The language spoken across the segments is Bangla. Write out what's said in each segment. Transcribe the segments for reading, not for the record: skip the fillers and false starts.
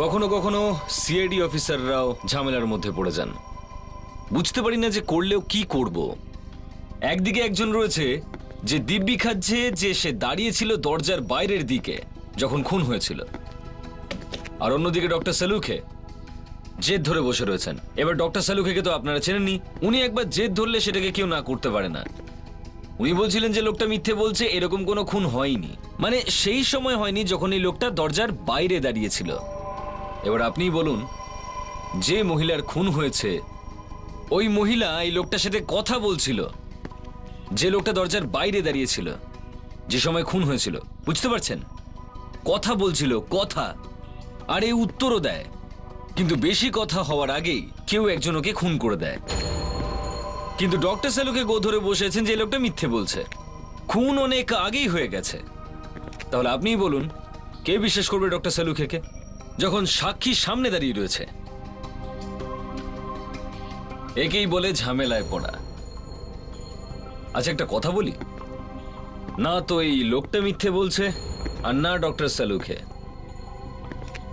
কখনো কখনো সিআইডি অফিসাররাও ঝামেলার মধ্যে পড়ে যান। বুঝতে পারি না যে করলেও কি করব। একদিকে একজন রয়েছে যে দিব্যি খাচ্ছে যে সে দাঁড়িয়েছিল দরজার বাইরের দিকে যখন খুন হয়েছিল, আর অন্যদিকে ডক্টর সালুখে জেদ ধরে বসে রয়েছেন। এবার ডক্টর সালুখেকে তো আপনারা চেনেননি, উনি একবার জেদ ধরলে সেটাকে কেউ না করতে পারে না। উনি বলছিলেন যে লোকটা মিথ্যে বলছে, এরকম কোনো খুন হয়নি, মানে সেই সময় হয়নি যখন এই লোকটা দরজার বাইরে দাঁড়িয়েছিল। এবার আপনিই বলুন, যে মহিলার খুন হয়েছে ওই মহিলা এই লোকটার সাথে কথা বলছিল, যে লোকটা দরজার বাইরে দাঁড়িয়েছিল যে সময় খুন হয়েছিল, বুঝতে পারছেন? কথা বলছিল, কথা, আর এই উত্তরও দেয়। কিন্তু বেশি কথা হওয়ার আগেই কেউ একজন ওকে খুন করে দেয়। কিন্তু ডক্টর সালুকে গো ধরে বসেছেন যে লোকটা মিথ্যে বলছে, খুন অনেক আগেই হয়ে গেছে। তাহলে আপনিই বলুন, কে বিশ্বাস করবে ডক্টর সালুখেকে যখন সাক্ষী সামনে দাঁড়িয়ে রয়েছে? একেই বলে ঝামেলায় পড়া। আচ্ছা, একটা কথা বলি, না তো এই লোকটা মিথ্যে বলছে আর না ডক্টর সালুখে।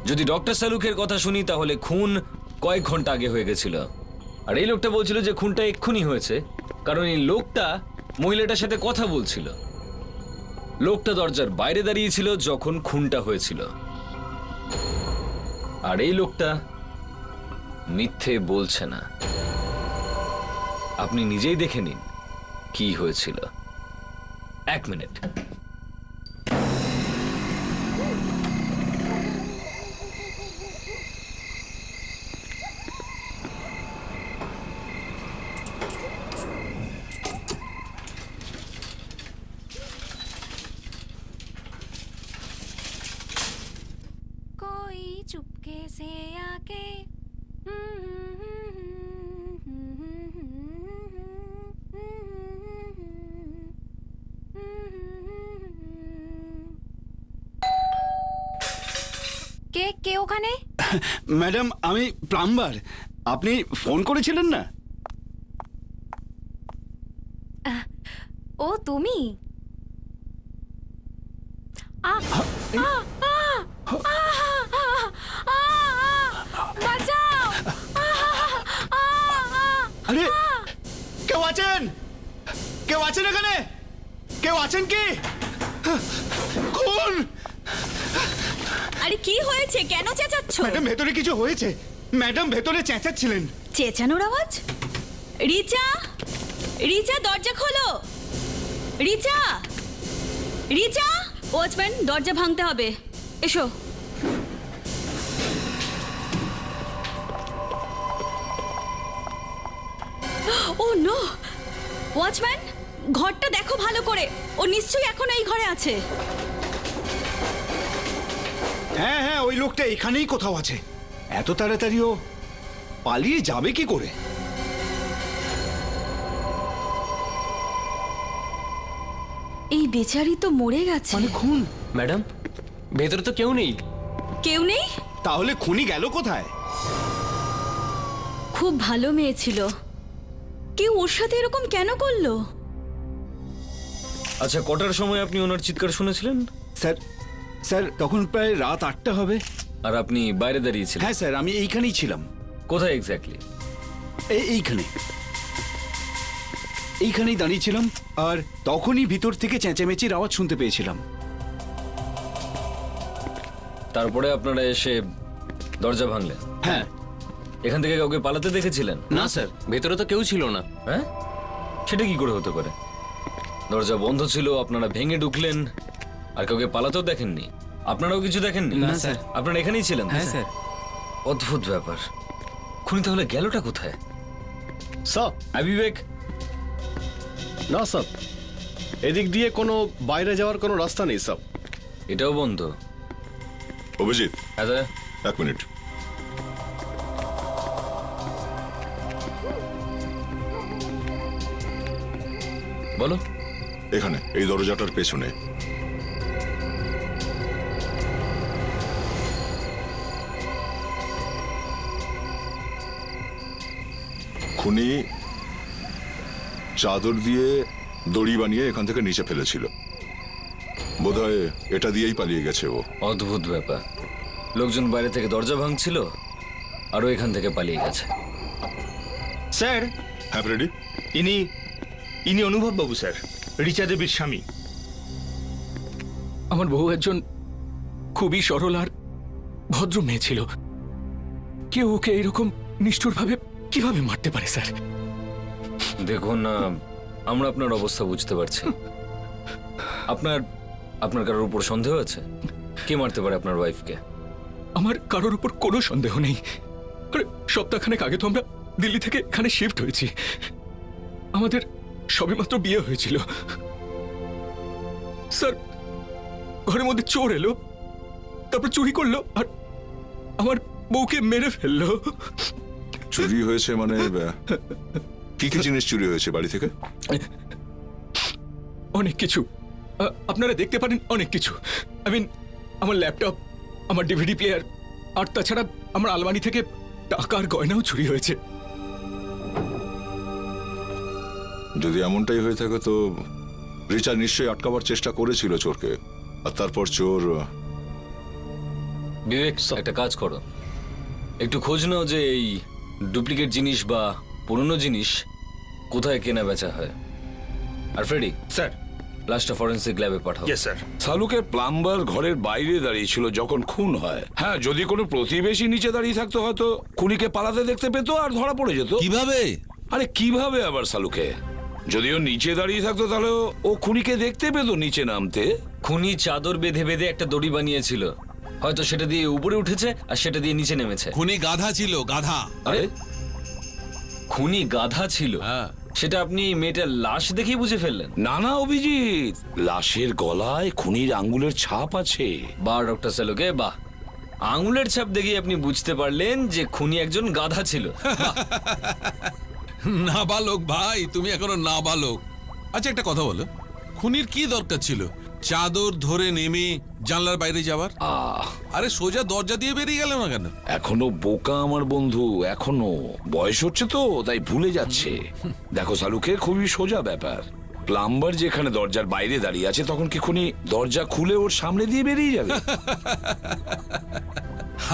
যদি ডক্টর সালুখের কথা শুনি তাহলে খুন কয়েক ঘন্টা আগে হয়ে গেছিল, আর এই লোকটা বলছিল যে খুনটা এক্ষুনি হয়েছে, কারণ এই লোকটা মহিলাটার সাথে কথা বলছিল। লোকটা দরজার বাইরে দাঁড়িয়েছিল যখন খুনটা হয়েছিল, আর এই লোকটা মিথ্যে বলছে না। আপনি নিজেই দেখে নিন কি হয়েছিল। এক মিনিট। कोई चुपके से आके কে কে ওখানে? ম্যাডাম, আমি প্লাম্বার। আপনি ফোন করেছিলেন না? ও তুমি? বাঁচাও! আরে, কেউ আছেন? কেউ আছেন এখানে? কেউ আছেন কি? খুন! আরে কি হয়েছে, কেন চেঁচাচ্ছ? ম্যাডাম, ভেতরে কিছু হয়েছে। ম্যাডাম ভেতরে চেঁচাচ্ছিলেন। চেঁচানোর আওয়াজ? রিচা, রিচা দরজা খোলো। রিচা, রিচা, ওয়াচম্যান দরজা ভাঙতে হবে, এসো। ও নো! ওয়াচম্যান, ঘরটা দেখো ভালো করে, ও নিশ্চয়ই এখন এই ঘরে আছে। হ্যাঁ হ্যাঁ, ওই লোকটা এখানেই কোথাও আছে। এত তাড়াতাড়িও পালিয়ে যাবে কি করে? এই বেচারি তো মরে গেছে। মানে খুন? ম্যাডাম, ভেতরে তো কেউ নেই। কেউ নেই? তাহলে খুনি গেল কোথায়? খুব ভালো মেয়ে ছিল, কেউ ওর সাথে এরকম কেন করলো? আচ্ছা, কটার সময় আপনি ওনার চিৎকার শুনেছিলেন? স্যার, স্যার তখন প্রায় রাত 8টা হবে। আর আপনি বাইরে দাঁড়িয়েছিলেন? হ্যাঁ স্যার, আমি এইখানেই ছিলাম। কোথায় এক্স্যাক্টলি? এইখানেই দাঁড়িয়েছিলাম, আর তখনই ভিতর থেকে চেঁচামেচির আওয়াজ শুনতে পেয়েছিলাম। তারপরে আপনারা এসে দরজা ভাঙলেন? হ্যাঁ। এখান থেকে কাউকে পালাতে দেখেছিলেন? না স্যার, ভেতরে তো কেউ ছিল না। হ্যাঁ, সেটা কি করে হতে পারে? দরজা বন্ধ ছিল, আপনারা ভেঙে ঢুকলেন, আর কাউকে পালাতেও দেখেননি? আপনারাও কিছু দেখেননি? না, স্যার। আপনারা এখানেই ছিলেন? হ্যাঁ স্যার। অদ্ভুত ব্যাপার। খুনি তাহলে গেলটা কোথায়? স্যার, বিবেক, না স্যার, এদিক দিয়ে কোনো বাইরে যাওয়ার কোনো রাস্তা নেই স্যার। এটাও বন্ধ। অভিজিৎ, হ্যাঁ, এক মিনিট। বলো। এখানে এই দরজাটার পেছনে। খুনি চাদর দিয়ে দড়ি বানিয়ে এখান থেকে নিচে ফেলেছিল। বোধহয় এটা দিয়েই পালিয়ে গেছে ও। অদ্ভুত ব্যাপার। লোকজন বাইরে থেকে দরজা ভাঙছিল আর ও এখান থেকে পালিয়ে গেছে। স্যার হ্যাঁ রেডি। ইনি অনুভব বাবু স্যার, রিচা দেবীর স্বামী। আমার বউ একজন খুবই সরল আর ভদ্র মেয়ে ছিল। কেউ ওকে এরকম নিষ্ঠুরভাবে কিভাবে মারতে পারে স্যার? দেখুন, আমরা আপনার অবস্থা বুঝতে পারছি। আপনার আপনার কারোর উপর সন্দেহ আছে? কে মারতে পারে আপনার ওয়াইফকে? আমার কারোর উপর কোনো সন্দেহ নেই। আরে সপ্তাহখানেক আগে তো আমরা দিল্লি থেকে এখানে শিফট হয়েছি। আমাদের সবেমাত্র বিয়ে হয়েছিল। স্যার, ঘরের মধ্যে চোর এলো, তারপর চুরি করলো আর আমার বউকে মেরে ফেললো। চুরি হয়েছে মানে কি কি জিনিস চুরি হয়েছে বাড়ি থেকে? অনেক কিছু, আপনারা দেখতে পারেন, অনেক কিছু। আমার ল্যাপটপ, আমার ডিভিডি প্লেয়ার, আর তাছাড়া আমার আলমারি থেকে টাকার গয়নাও চুরি হয়েছে। যদি এমনটাই হয়ে থাকে তো রিচা নিশ্চয়ই আটকাবার চেষ্টা করেছিল চোরকে, আর তারপর চোর। বিবেক, একটা কাজ করো, একটু খোঁজ নাও যে এই ডুপ্লিকেট জিনিস বা পুরনো জিনিস কোথায় কেনা বেচা হয়। আর ফ্রেডি, স্যার। লাস্টটা ফরেন্সিক ল্যাবে পাঠাও। Yes sir. শালুকের প্লাম্বার ঘরের বাইরে দাঁড়িয়ে ছিল যখন খুন হয়। হ্যাঁ, যদি কোনো প্রতিবেশী নিচে দাঁড়িয়ে থাকতো হয়তো খুনিকে পালাতে দেখতে পেতো আর ধরা পড়ে যেত। কিভাবে? আরে কিভাবে আবার শালুকে? যদিও নিচে দাঁড়িয়ে থাকতো তাহলে ও খুনিকে দেখতে পেতো নিচে নামতে। খুনি চাদর বেঁধে বেঁধে একটা দড়ি বানিয়েছিল, হয়তো সেটা দিয়ে উপরে উঠেছে আর সেটা দিয়ে নিচে নেমেছে। খুনি গাধা ছিল, গাধা। আরে খুনি গাধা ছিল? হ্যাঁ। সেটা আপনি মেয়েটার লাশ দেখেই বুঝে ফেললেন? না না অভিজিৎ, লাশের গলায় খুনির আঙ্গুলের ছাপ আছে। বাহ ডক্টর সেলোকে, বাহ। আঙুলের ছাপ দেখেই আপনি বুঝতে পারলেন যে খুনি একজন গাধা ছিল। বাহ। নাবালক ভাই, তুমি এখনো নাবালক। আচ্ছা একটা কথা বলো, খুনির কি দরকার ছিল চাদর ধরে নেমে জানলার বাইরে যাওয়ার? আরে সোজা দরজা দিয়ে বেরিয়ে গেল না কেন? এখনো বোকা আমার বন্ধু, এখনো বয়স হচ্ছে তো তাই ভুলে যাচ্ছে। দেখো শালুকে, খুবই সোজা ব্যাপার। প্লাম্বার যেখানে দরজার বাইরে দাঁড়িয়ে আছে তখন কি খুনি দরজা খুলে ওর সামনে দিয়ে বেরিয়ে যাবে?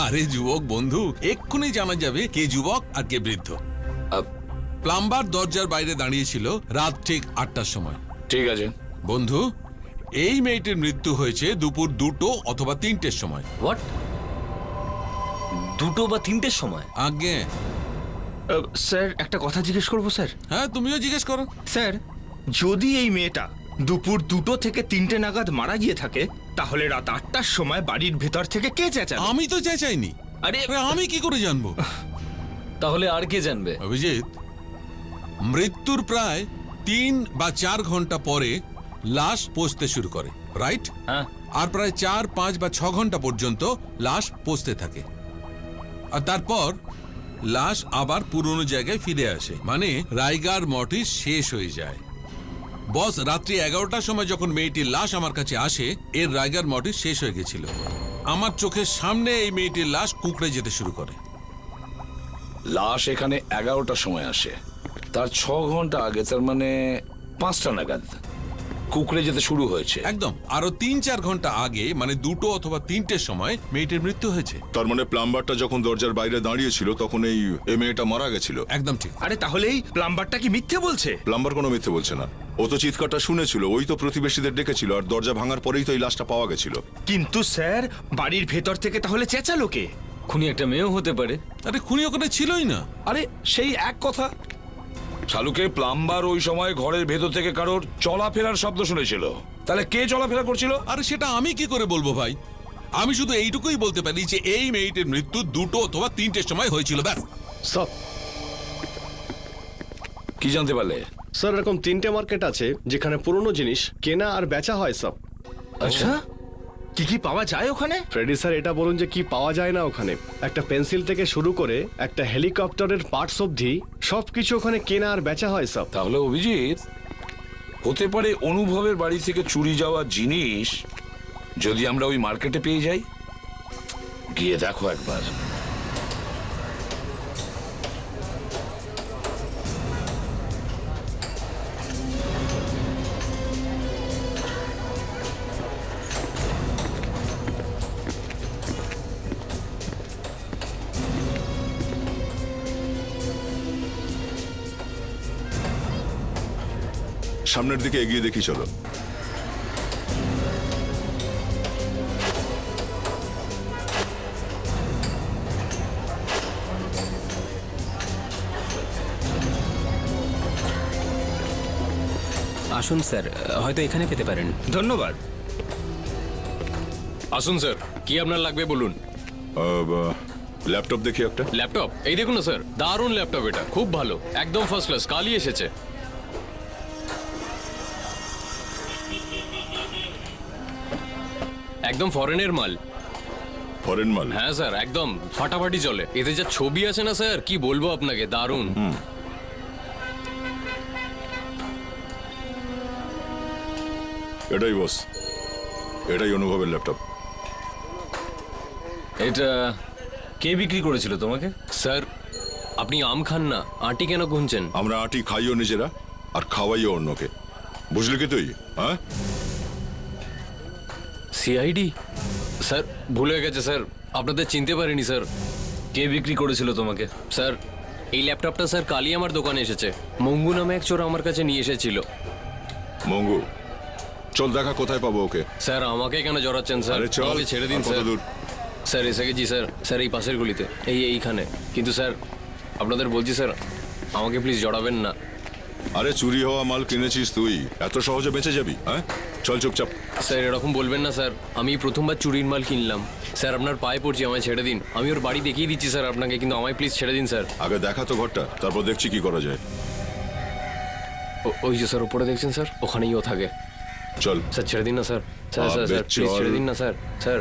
আরে যুবক বন্ধু, এক্ষুনি জানা যাবে কে যুবক আর কে বৃদ্ধ। প্লাম্বার দরজার বাইরে দাঁড়িয়েছিল রাত ঠিক 8টার সময়। ঠিক আছে বন্ধু, এই মেয়েটির মৃত্যু হয়েছে দুপুর 2টো অথবা 3টের সময়। হোয়াট? 2টো বা 3টের সময়? আগে স্যার একটা কথা জিজ্ঞেস করবো স্যার? হ্যাঁ, তুমিও জিজ্ঞেস করো। স্যার, যদি এই মেয়েটা দুপুর 2টো থেকে 3টে নাগাদ মারা গিয়ে থাকে, তাহলে রাত 8টার সময় বাড়ির ভেতর থেকে কে চেঁচাবে? আমি তো চেঁচাইনি। আরে আমি কি করে জানবো? তাহলে আর কে জানবে? অভিজিৎ, মৃত্যুর প্রায় 3 বা 4 ঘন্টা পরে লাশ পচতে শুরু করে, রাইট? হ্যাঁ। আর প্রায় 4, 5 বা 6 ঘন্টা পর্যন্ত লাশ পচতে থাকে, আর তারপর লাশ আবার পুরনো জায়গায় ফিরে আসে, মানে রাইগার মর্টিস শেষ হয়ে যায়। বস, রাত্রি 11টার সময় যখন মেয়েটির লাশ আমার কাছে আসে, এর রাইগার মর্টিস শেষ হয়ে গেছিল। আমার চোখের সামনে এই মেয়েটির লাশ কুঁকড়ে যেতে শুরু করে। লাশ এখানে 11টার সময় আসে, তার 6 ঘন্টা আগে, তার মানে 5টা নাগাদ কুঁকড়ে যেতে শুরু হয়েছে। একদম, আরো 3-4 ঘন্টা আগে, মানে 2টো অথবা 3টের সময় মেয়েটির মৃত্যু হয়েছে। তার মানে প্লাম্বারটা যখন দরজার বাইরে দাঁড়িয়েছিল তখন এই মেয়েটা মারা গেছিল। একদম ঠিক। আরে তাহলে এই প্লাম্বারটা কি মিথ্যে বলছে? প্লাম্বার কোনো মিথ্যে বলছে না, ও তো চিৎকারটা শুনেছিল, ওই তো প্রতিবেশীদের ডেকেছিল, আর দরজা ভাঙার পরেই তো এই লাশটা পাওয়া গেছিল। কিন্তু স্যার, বাড়ির ভেতর থেকে তাহলে চেঁচালো কে? খুনি একটা মেয়েও হতে পারে। আরে খুনি ওখানে ছিলই না। আরে সেই এক কথা, শালুকে প্লাম্বার ওই সময় ঘরের ভেতর থেকে কারোর চলাফেরার শব্দ শুনেছিল। তাহলে কে চলাফেরা করছিল? আরে সেটা আমি কি করে বলবো ভাই? আমি শুধু এইটুকুই বলতে পারি যে এই মেয়েটির মৃত্যু 2টো অথবা 3টের সময় হয়েছিল, ব্যাস। সব কি জানতে পারলে? স্যার, এরকম 3টে মার্কেট আছে যেখানে পুরনো জিনিস কেনা আর বেচা হয় সব। আচ্ছা, কি কি পাওয়া যায় ওখানে? ফ্রেডি স্যার, এটা বলুন যে কি পাওয়া যায় না ওখানে? একটা পেন্সিল থেকে শুরু করে একটা হেলিকপ্টারের পার্টস অবধি সবকিছু ওখানে কেনা আর বেচা হয় সব। তাহলে অভিজিৎ, হতে পারে অনুভবের বাড়ি থেকে চুরি যাওয়া জিনিস যদি আমরা ওই মার্কেটে পেয়ে যাই। গিয়ে দেখো একবার। সামনের দিকে এগিয়ে দেখি চলো। আসুন স্যার, হয়তো এখানে পেতে পারেন। ধন্যবাদ। আসুন স্যার, কি আপনার লাগবে বলুন। ল্যাপটপ দেখি একটা। ল্যাপটপ এই দেখুন না স্যার, দারুণ ল্যাপটপ, এটা খুব ভালো, একদম ফার্স্ট ক্লাস, কালই এসেছে। একদম ফরেনের মাল। ফরেন মাল? হ্যাঁ স্যার, একদম ফাটাফাটি চলে। এতে যা ছবি আছে না স্যার, কি বলবো আপনাকে, দারুণ। এটাই বস, এটাই অনুভবের ল্যাপটপ। এটা কে বিক্রি করেছিল তোমাকে? স্যার আপনি আম খান না, আটি কেন গুনছেন? আমরা আটি খাইও নিজেরা আর খাওয়াইও অন্যকে, বুঝলি কি তুই? হ্যাঁ, সিআইডি? স্যার ভুল হয়ে গেছে স্যার, আপনাদের চিনতে পারিনি স্যার। কে বিক্রি করেছিল তোমাকে? স্যার এই ল্যাপটপটা স্যার কালই আমার দোকানে এসেছে। মঙ্গু নামে এক চোর আমার কাছে নিয়ে এসেছিল। মঙ্গু? চল দেখা কোথায় পাবো ওকে। স্যার আমাকে কেন জড়াচ্ছেন স্যার, আরে চল, আমাকে ছেড়ে দিন আর কত স্যার। দূর? স্যার এসে গেছি স্যার, স্যার এই পাশের গলিতে, এইখানে। কিন্তু স্যার আপনাদের বলছি স্যার, আমাকে প্লিজ জড়াবেন না। আরে চুরি হওয়া মাল কিনেছিস তুই, এত সহজে বেঁচে যাবি? হ্যাঁ চল চুপচাপ। স্যার এরকম বলবেন না স্যার, আমি প্রথমবার চুরির মাল কিনলাম স্যার, আপনার পায়ে পড়ছি, আমায় ছেড়ে দিন। আমি ওর বাড়ি দেখিয়ে দিচ্ছি স্যার আপনাকে, কিন্তু আমায় প্লিজ ছেড়ে দিন স্যার। আগে দেখা তো ঘরটা, তারপর দেখছি কি করা যায়। ওই যে স্যার উপরে দেখছেন স্যার, ওখানেই ও থাকে। চল স্যার ছেড়ে দিন না স্যার, স্যার স্যার আবে স্যার প্লিজ চল। ছেড়ে দিন না স্যার, স্যার।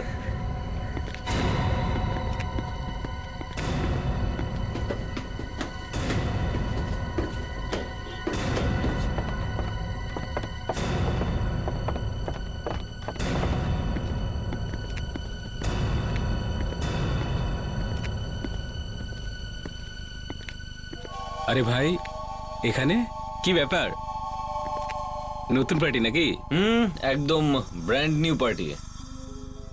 আরে ভাই, এখানে কি ব্যাপার? নতুন পার্টি নাকি? একদম ব্র্যান্ড নিউ পার্টি।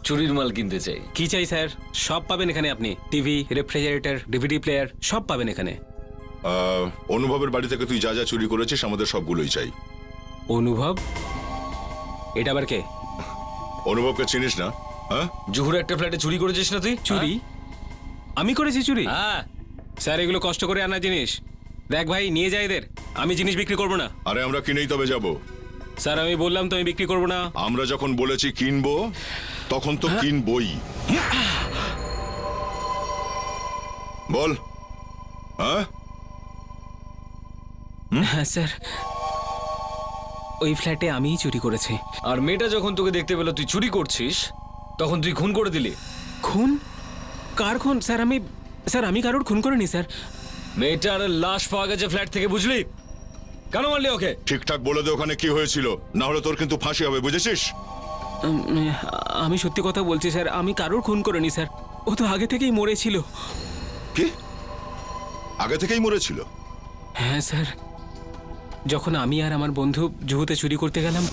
চুরির মাল কিনতে চাই। কি চাই স্যার? সব পাবেন এখানে আপনি, টিভি, রেফ্রিজারেটর, ডিভিডি প্লেয়ার, সব পাবেন এখানে। অনুভবের বাড়ি থেকে তুই যা যা চুরি করেছিস আমাদের সবগুলোই চাই। অনুভব? এটা আবার কে? অনুভবকে চিনিস না? হ্যাঁ, জুহুর একটা ফ্ল্যাটে চুরি করেছিস না তুই? চুরি? আমি করেছি চুরি? হ্যাঁ। স্যার এগুলো কষ্ট করে আনা জিনিস। দেখ ভাই, নিয়ে যা এদের, আমি জিনিস বিক্রি করবো না। আরে আমরা কিনেই তবে যাব। স্যার আমি বললাম তো আমি বিক্রি করবো না। আমরা যখন বলেছি কিনবো তখন তো কিনবই। বল। হ্যাঁ হ্যাঁ স্যার, ওই ফ্ল্যাটে আমিই চুরি করেছি। আর মেয়েটা যখন তোকে দেখতে পেলো তুই চুরি করছিস, তখন তুই খুন করে দিলি। খুন? কার খুন স্যার? আমি কারোর খুন করিনি স্যার। মেয়েটার লাশ পাওয়া গেছে ফ্ল্যাট থেকে, বুঝলি? কেন মারলি ওকে? ঠিকঠাক বলে দে ওখানে কি হয়েছিল, না হলে তোর কিন্তু ফাঁসি হবে, বুঝেছিস? আমি সত্যি কথা বলছি স্যার, আমি কারোর খুন করিনি স্যার, ও তো আগে থেকেই মরেছিল। কি? আগে থেকেই মরেছিল? হ্যাঁ স্যার, যখন আমি আর আমার বন্ধু জুহুতে চুরি করতে গেলাম,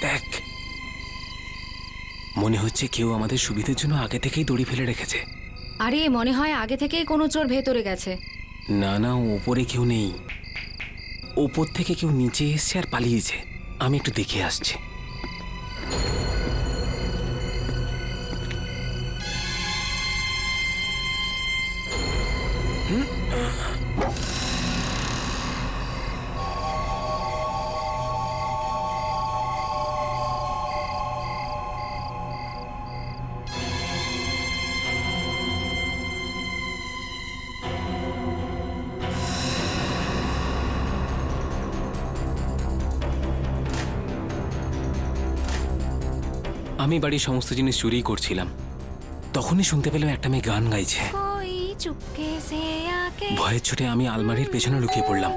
দেখ মনে হচ্ছে কেউ আমাদের সুবিধার জন্য আগে থেকেই দড়ি ফেলে রেখেছে। আরে মনে হয় আগে থেকেই কোনো চোর ভেতরে গেছে। না না, ওপরে কেউ নেই, ওপর থেকে কেউ নিচে এসছে আর পালিয়েছে। আমি একটু দেখে আসছি। আমি বাড়ির সমস্ত জিনিস চুরি করছিলাম, তখনই শুনতে পেলাম একটা মেয়ে গান গাইছে। कोई चुपके से आके ভয়ের ছুটে আমি আলমারির পেছনে লুকিয়ে পড়লাম।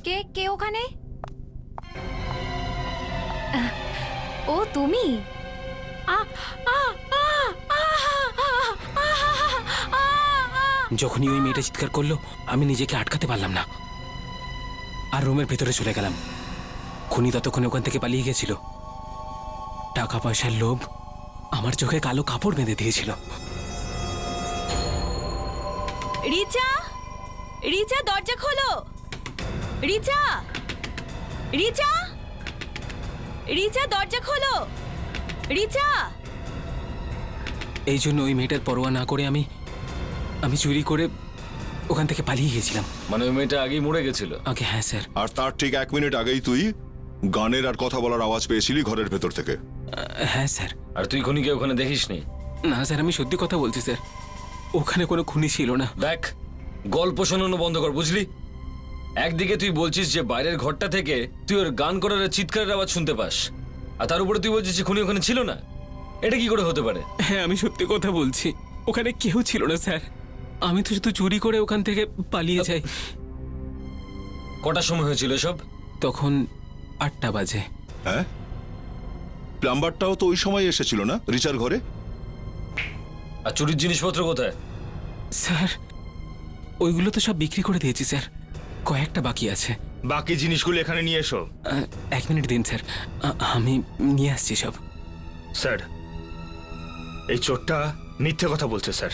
কে কে ওখানে? ও তুমি? আ আ আ আ আ যখনই ওই মেয়েটা চিৎকার করলো আমি নিজেকে আটকাতে পারলাম না আর রুমের ভেতরে চলে গেলাম। খুনি ততক্ষণে ওখান থেকে পালিয়ে গেছিল। টাকা পয়সার লোভ আমার চোখে কালো কাপড় বেঁধে দিয়েছিল। রিচা, রিচা দরজা খোলো। রিচা, রিচা, রিচা দরজা খোলো। রিচা। এই জন্য ওই মেয়েটার পরোয়া না করে আমি চুরি করে ওখান থেকে পালিয়ে গেছিলাম। মানে ওই মেয়েটা আগেই মরে গেছিল? ওকে, হ্যাঁ স্যার। আর তার ঠিক 1 মিনিট আগেই তুই গানের আর কথা বলার আওয়াজ পেয়েছিলি ঘরের ভেতর থেকে। হ্যাঁ স্যার। আর তুই খুনিকে ওখানে দেখিসনি? না স্যার, আমি সত্যি কথা বলছি স্যার, ওখানে কোনো খুনি ছিল না। দেখ, গল্প শোনানো বন্ধ কর, বুঝলি? একদিকে তুই বলছিস যে বাইরের ঘরটা থেকে তুই ওর গান করার আর চিৎকারের আওয়াজ শুনতে পাস, আর তার উপরে তুই বলছিস যে খুনি ওখানে ছিল না। এটা কি করে হতে পারে? হ্যাঁ, আমি সত্যি কথা বলছি, ওখানে কেউ ছিল না স্যার। আমি তো শুধু চুরি করে ওখান থেকে পালিয়ে যাই। কটার সময় হয়েছিল সব? তখন 8টা বাজে। হ্যাঁ, প্লাম্বারটাও তো ওই সময় এসেছিল না রিচার ঘরে? আর চুরির জিনিসপত্র কোথায়? স্যার, ওইগুলো তো সব বিক্রি করে দিয়েছি স্যার, কয়েকটা বাকি আছে। বাকি জিনিসগুলো এখানে নিয়ে এসো। 1 মিনিট দিন স্যার, আমি নিয়ে আসছি সব। স্যার, এই চোরটা মিথ্যে কথা বলছে স্যার।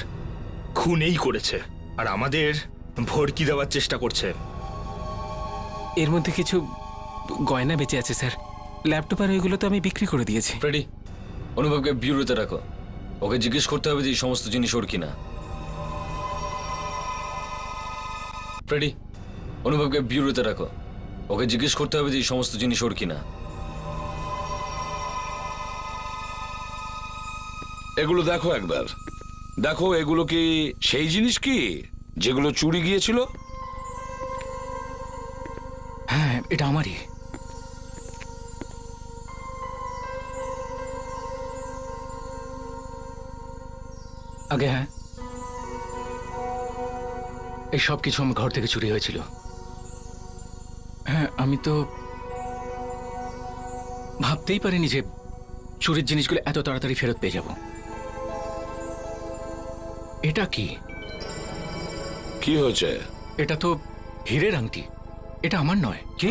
খুনেই করেছে আর আমাদের ভড়কি দেওয়ার চেষ্টা করছে। এর মধ্যে কিছু গয়না বেঁচে আছে স্যার, ল্যাপটপ আর ওইগুলো তো আমি বিক্রি করে দিয়েছি। ফ্রেডি, অনুভবকে বিউরোতে রাখো। ওকে জিজ্ঞেস করতে হবে যে এই সমস্ত জিনিস ওর কিনা। ফ্রেডি, অনুভবকে বিউরোতে রাখো। ওকে জিজ্ঞেস করতে হবে যে এই সমস্ত জিনিস ওর কিনা। এগুলো দেখো একবার, দেখো এগুলো কি সেই জিনিস কি যেগুলো চুরি গিয়েছিল? হ্যাঁ, এটা আমারই। আগে হ্যাঁ, এই সব কিছু আমার ঘর থেকে চুরি হয়েছিল। হ্যাঁ, আমি তো ভাবতেই পারিনি যে চুরির জিনিসগুলো এত তাড়াতাড়ি ফেরত পেয়ে যাব। এটা কি? কি হয়েছে? এটা তো হীরের আংটি, এটা আমার নয়। কি?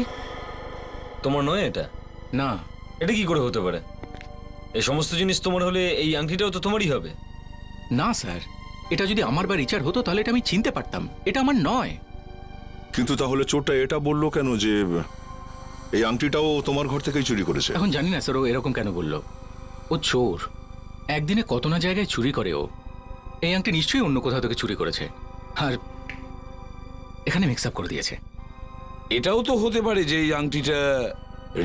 তোমার নয় এটা? না। এটা কি করে হতে পারে? এই সমস্ত জিনিস তোমার হলে এই আংটিটাও তো তোমারই হবে। না স্যার, এটা যদি আমার বা রিচার হতো তাহলে এটা আমি চিনতে পারতাম, এটা আমার নয়। কিন্তু তাহলে চোরটা এটা বললো কেন যে এই আংটিটাও তোমার ঘর থেকেই চুরি করেছে? এখন জানি না স্যার, ও এরকম কেন বললো। ও চোর, একদিনে কত না জায়গায় চুরি করে ও। এই আংটি নিশ্চয়ই অন্য কোথাও থেকে চুরি করেছে আর এখানে মিক্স আপ করে দিয়েছে। এটাও তো হতে পারে যে এই আংটিটা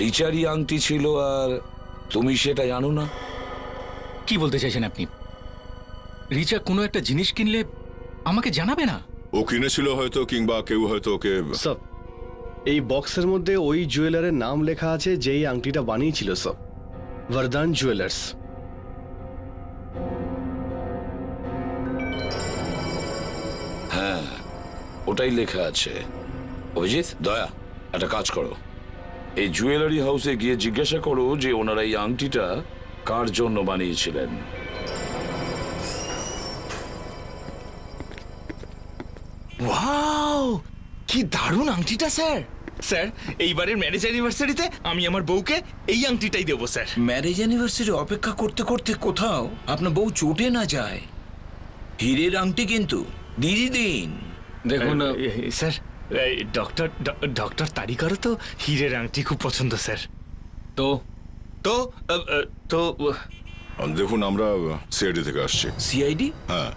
রিচারই আংটি ছিল আর তুমি সেটা জানো না। কি বলতে চাইছেন আপনি? রিচা কোনো একটা জিনিস কিনলে আমাকে জানাবে না? ও কিনেছিল হয়তো, কিংবা কেউ হয়তো ওকে। সব এই বক্সের মধ্যে ওই জুয়েলারের নাম লেখা আছে যেই আংটিটা বানিয়েছিল সব, বরদান জুয়েলার্স। হ্যাঁ, ওটাই লেখা আছে। অভিজিৎ, দয়া, একটা কাজ করো, এই জুয়েলারি হাউসে গিয়ে জিজ্ঞাসা করো যে ওনারা এই আংটিটা কার জন্য বানিয়েছিলেন। ওয়াও, কি দারুণ আংটিটা স্যার। স্যার, এইবারের ম্যারেজ অ্যানিভার্সারিতে আমি আমার বউকে এই আংটিটাই দেবো স্যার। ম্যারেজ অ্যানিভার্সারি অপেক্ষা করতে করতে কোথাও আপনার বউ চটে না যায়। হীরের আংটি কিন্তু দিদি দিন। দেখুন স্যার, ডক্টর তারিকারও তো হীরের আংটি খুব পছন্দ স্যার। তো তো তো দেখুন, আমরা সিআইডি থেকে আসছি। সিআইডি? হ্যাঁ,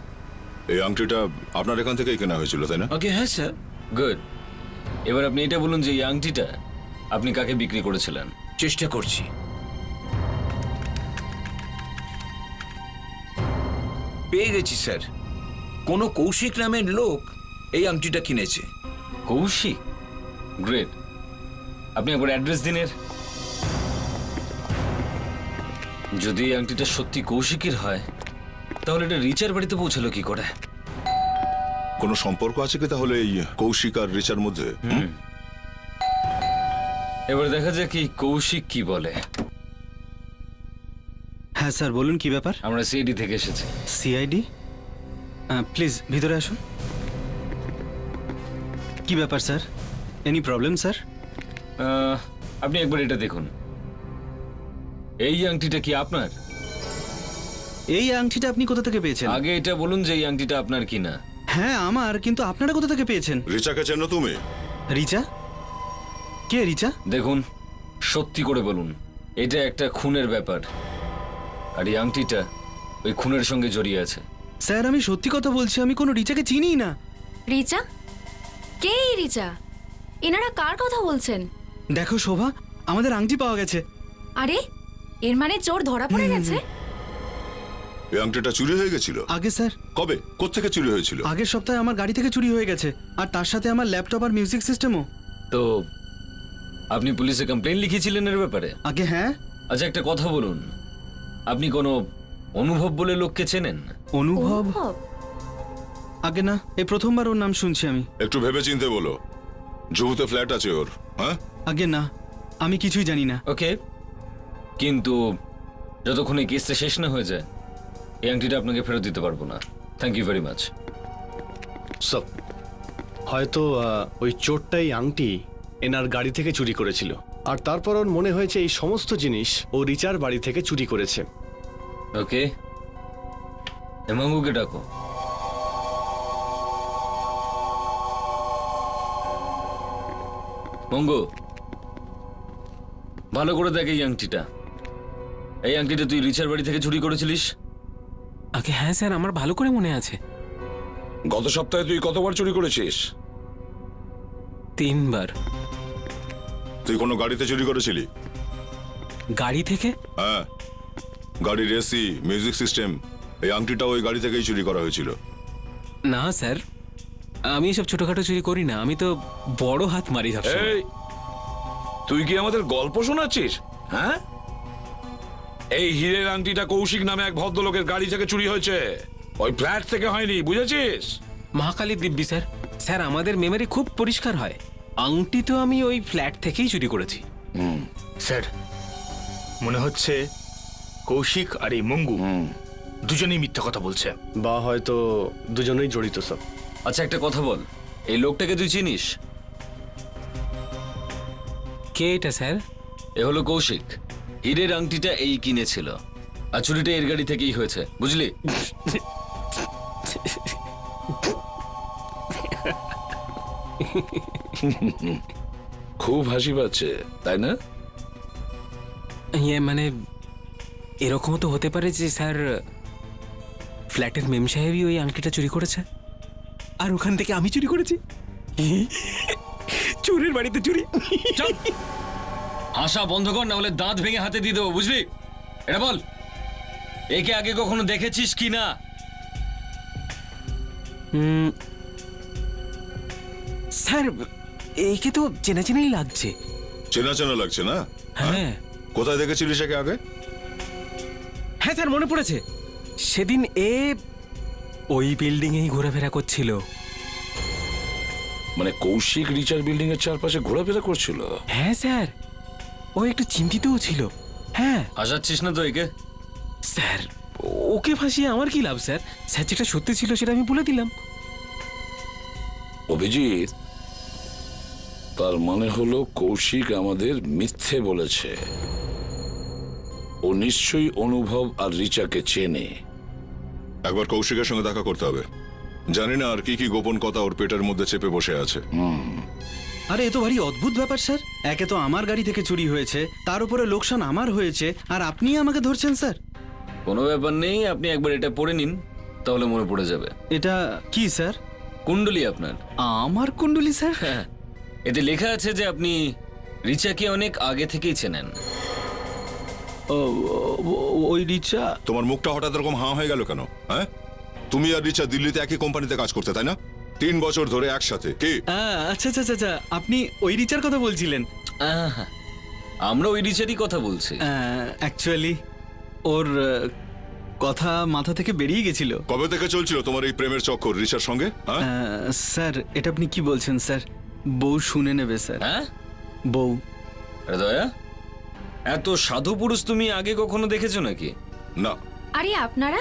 এই আংটিটা আপনার এখান থেকেই কেনা হয়েছিল, তাই না? ওকে, হ্যাঁ স্যার। গুড। এবার আপনি এটা বলুন যে এই আংটিটা আপনি কাকে বিক্রি করেছিলেন? চেষ্টা করছি। পেয়ে গেছি স্যার, কোনো কৌশিক নামের লোক এই আংটিটা কিনেছে। কৌশিক? গ্রেট। আপনি একবার অ্যাড্রেস দিন এর। যদি এই আংটিটা সত্যি কৌশিকের হয় তাহলে এটা রিচার বাড়িতে পৌঁছালো কি করে? কোনো সম্পর্ক আছে কি তাহলে এই কৌশিক আর রিচার মধ্যে? এবার দেখা যাক কি কৌশিক কি বলে। হ্যাঁ স্যার, বলুন কি ব্যাপার? আমরা সিআইডি থেকে এসেছি। সিআইডি? প্লিজ ভিতরে আসুন। কি ব্যাপার স্যার? Any problem sir? আপনি একবার এটা দেখুন। এই আংটিটা কি আপনার? এই আংটিটা আপনি কোথা থেকে পেয়েছেন? আগে এটা বলুন যে এই আংটিটা আপনার কিনা। হ্যাঁ আমার, কিন্তু আপনারা কোথা থেকে পেয়েছেন? রিচাকে চেনো তুমি? রিচা? কে রিচা? দেখুন, সত্যি করে বলুন, এটা একটা খুনের ব্যাপার, আর এই আংটিটা ওই খুনের সঙ্গে জড়িয়ে আছে। স্যার আমি সত্যি কথা বলছি, আমি কোনো রিচাকে চিনিই না। রিচা? কে এই রিচা? এনারা কার কথা বলছেন? দেখো শোভা, আমাদের আংটি পাওয়া গেছে। আরে এর মানে চোর ধরা পড়ে গেছে? এই আংটিটা চুরি হয়ে গেছিল? আগে স্যার। কবে? কোত্থেকে চুরি হয়েছিল? আগের সপ্তাহে আমার গাড়ি থেকে চুরি হয়ে গেছে, আর তার সাথে আমার ল্যাপটপ আর মিউজিক সিস্টেমও। তো আপনি পুলিশে কমপ্লেন লিখেছিলেন এর ব্যাপারে? আগে হ্যাঁ। আচ্ছা একটা কথা বলুন, আপনি কোনো অনুভব বলে লোককে চেনেন? অনুভব? আগে না, এই প্রথমবার ওর নাম শুনছি আমি। একটু ভেবে চিনতে বলো। জুহুতে ফ্ল্যাট আছে ওর। হ্যাঁ? আগে না, আমি কিছুই জানি না। ওকে, কিন্তু যতক্ষণ এই কেসটা শেষ না হয়ে যায় এই আংটিটা আপনাকে ফেরত দিতে পারবো না। Thank you very much. সব হয়তো ওই চোরটাই আংটি এনার গাড়ি থেকে চুরি করেছিল, আর তারপর ওর মনে হয়েছে এই সমস্ত জিনিস ও রিচার বাড়ি থেকে চুরি করেছে। ওকে, হেমাঙ্গুকে ডাকো। মঙ্গু, ভালো করে দেখ এই আংটিটা। এই আংটিটা তুই রিচার বাড়ি থেকে চুরি করেছিলিস? আগে হ্যাঁ স্যার, আমার ভালো করে মনে আছে। গত সপ্তাহে তুই কতবার চুরি করেছিস? 3 বার। তুই কোনো গাড়িতে চুরি করেছিলি? গাড়ি থেকে? হ্যাঁ, গাড়ির এসি, মিউজিক সিস্টেম, এই আংটিটা ওই গাড়ি থেকেই চুরি করা হয়েছিল। না স্যার, আমি এসব ছোটখাটো চুরি করি না, আমি তো বড় হাত মারি সবসময়। এই, তুই কি আমাদের গল্প শোনাচ্ছিস? হ্যাঁ, এই হীরের আংটিটা কৌশিক নামে এক ভদ্রলোকের গাড়ি থেকে চুরি হয়েছে, ওই ফ্ল্যাট থেকে হয়নি, বুঝেছিস? মহাকালী দিব্যি স্যার। স্যার আমাদের মেমরি খুব পরিষ্কার হয়। আংটি তো আমি ওই ফ্ল্যাট থেকেই চুরি করেছি। স্যার মনে হচ্ছে কৌশিক আর এই মঙ্গু দুজনেই মিথ্যা কথা বলছে, বা হয়তো দুজনেই জড়িত সব। আচ্ছা একটা কথা বল, এই লোকটাকে তুই চিনিস? কে এটা স্যার? এ হলো কৌশিক। হীরের আংটিটা এই কিনেছিল, আর চুরিটা এর গাড়ি থেকেই হয়েছে, বুঝলি? খুব হাসি পাচ্ছে তাই না? ইয়ে মানে এরকমও তো হতে পারে যে স্যার ফ্ল্যাটের মেম সাহেবই ওই আংটিটা চুরি করেছে, আর ওখান থেকে আমি চুরি করেছি। চোরের বাড়িতে চুরি। হাসা বন্ধ কর, না হলে দাঁত ভেঙে হাতে দিয়ে দেবো, বুঝলি? এটা বল, একে আগে কখনো দেখেছিস কি না? স্যার একে তো চেনা চেনাই লাগছে। চেনা চেনা লাগছে না? হ্যাঁ। কোথায় দেখেছিলিস একে আগে? হ্যাঁ স্যার মনে পড়েছে, সেদিন এ ওই বিল্ডিং এই ঘোরাফেরা করছিল। মানে কৌশিক রিচার বিল্ডিং এর চারপাশে ঘোরাফেরা করছিল? হ্যাঁ স্যার, ও একটু চিন্তিতও ছিল। হ্যাঁ। হাসাচ্ছিস না তো একে? স্যার ওকে ফাঁসিয়ে আমার কি লাভ স্যার? স্যার যেটা সত্যি ছিল সেটা আমি বলে দিলাম। অভিজিৎ, তার মানে হলো কৌশিক আমাদের মিথ্যে বলেছে। ও নিশ্চয়ই অনুভব আর রিচাকে চেনে। একবার কৌশিকের সঙ্গে দেখা করতে হবে। জানি না আর কি কি গোপন কথা ওর পেটের মধ্যে চেপে বসে আছে। আরে এ তো ভারী অদ্ভুত ব্যাপার স্যার। একে তো আমার গাড়ি থেকে চুরি হয়েছে, তার উপরে লোকসান আমার হয়েছে, আর আপনি আমাকে ধরছেন স্যার। কোনো ব্যাপার নেই, আপনি একবার এটা পড়ে নিন, তাহলে মনে পড়ে যাবে। এটা কি স্যার? কুণ্ডলী আপনার। আমার কুণ্ডলী স্যার? হ্যাঁ, এতে লেখা আছে যে আপনি রিচাকে অনেক আগে থেকেই চেনেন। ওই রিচা? তোমার মুখটা হঠাৎ এরকম হাঁ হয়ে গেল কেন? হ্যাঁ, তুমি আর রিচা দিল্লিতে একই কোম্পানিতে কাজ করতে, তাই না? 3 বছর ধরে একসাথে। কি? আচ্ছা আচ্ছা আচ্ছা, আপনি ওই রিচার কথা বলছিলেন? আমরা ওই রিচারই কথা বলছি। অ্যাকচুয়ালি ওর কথা মাথা থেকে বেরিয়ে গেছিল। কবে থেকে চলছিল তোমার এই প্রেমের চক্কর রিচার সঙ্গে? স্যার এটা আপনি কি বলছেন স্যার? বউ শুনে নেবে স্যার। হ্যাঁ, বউ। আরে দয়া, এত সাধু পুরুষ তুমি আগে কখনো দেখেছো নাকি? না। আরে আপনারা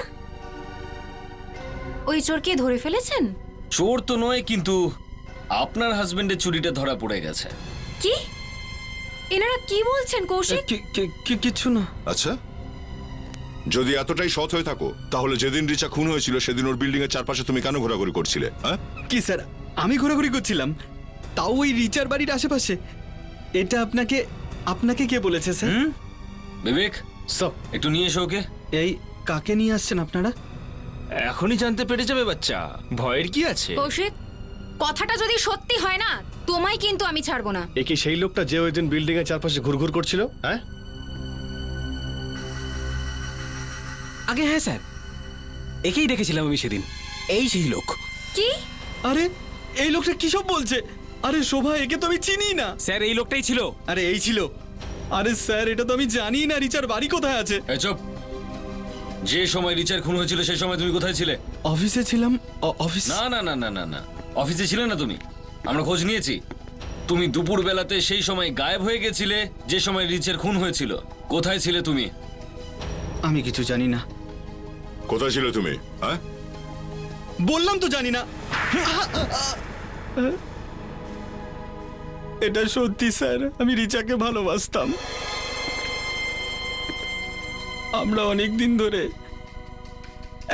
ওই চোরকে ধরে ফেলেছেন? চোর তো নয়, কিন্তু আপনার হাজবেন্ডের চুরিটা ধরা পড়ে গেছে। কি এনারা কি বলছেন কৌশিক? কিছু না। আচ্ছা, যদি এতটাই সৎ হয়ে থাকো তাহলে যেদিন রিচা খুন হয়েছিল সেদিন ওর বিল্ডিং এর চারপাশে তুমি কেন ঘোরাঘুরি করছিলে? হ্যাঁ, কি স্যার, আমি ঘোরাঘুরি করছিলাম, তাও ওই রিচার বাড়ির আশেপাশে? এটা আপনাকে আপনাকে কে বলেছে স্যার? বিবেক, সব একটু নিয়ে এসো ওকে। এই কাকে নিয়ে আসছেন আপনারা? এখনই জানতে পেরে যাবে বাচ্চা, ভয়ের কি আছে? কৌশিক, কথাটা যদি সত্যি হয় না তোমায় কিন্তু আমি ছাড়বো না। এ কি সেই লোকটা যে ওই দিন বিল্ডিং এর চারপাশে ঘুরঘুর করছিল? হ্যাঁ, আগে হ্যাঁ স্যার, একেই দেখেছিলাম আমি সেদিন। এই সেই লোক। কি? আরে এই লোকটা কি সব বলছে? আরে শোভা, একে তো আমি চিনি না। স্যার এই লোকটাই ছিল। আরে এই ছিল? আরে স্যার, এটা তো আমি জানি না রিচার বাড়ি কোথায় আছে। এই চুপ! যে সময় রিচার খুন হয়েছিল সেই সময় তুমি কোথায় ছিলে? অফিসে ছিলাম। অফিস? না না না না না না, অফিসে ছিলে না তুমি। আমরা খোঁজ নিয়েছি। তুমি দুপুর বেলাতে সেই সময় গায়েব হয়ে গেছিলে যে সময় রিচার খুন হয়েছিল। কোথায় ছিলে তুমি? আমি কিছু জানি না। কোথায় ছিলে তুমি? হ্যাঁ, বললাম তো জানি না। এটা সত্যি স্যার, আমি রিচাকে ভালোবাসতাম। আমরা অনেক দিন ধরে